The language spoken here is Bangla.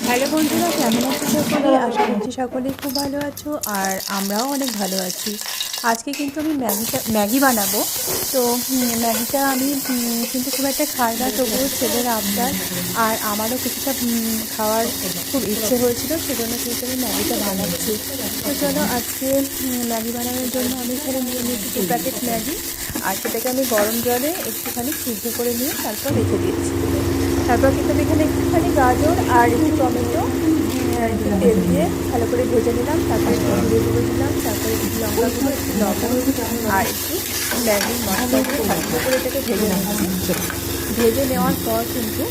হ্যালো বন্ধুরা, কেমন আছো সকলে? আশা করছি সকলেই খুব ভালো আছো আর আমরাও অনেক ভালো আছি। আজকে কিন্তু আমি ম্যাগি বানাবো। তো ম্যাগিটা আমি কিন্তু খুব একটা খাই না, তবুও ছেলের আবদার আর আমারও কিছুটা খাওয়ার খুব ইচ্ছে হয়েছিল, সেজন্য কিন্তু আমি ম্যাগিটা বানাচ্ছি। তো চলো আজকে ম্যাগি বানানোর জন্য আমি এখানে নিয়ে নিয়েছি 2 প্যাকেট ম্যাগি, আর সেটাকে আমি গরম জলে একটুখানি সিদ্ধ করে নিয়ে তারপর রেখে দিয়েছি। তারপর কিন্তু আমি এখানে একটুখানি গাজর আর একটু টমেটো একটু তেল দিয়ে ভালো করে ভেজে নিলাম। তারপরে একটু জিরে গুঁড়ো দিলাম, তারপরে একটু লঙ্কা গুঁড়ো, একটু লবণ আর একটু ম্যাগির মশলা দিয়ে ভালো করে এটাকে ভেজে নিচ্ছি। ভেজে নেওয়ার পর কিন্তু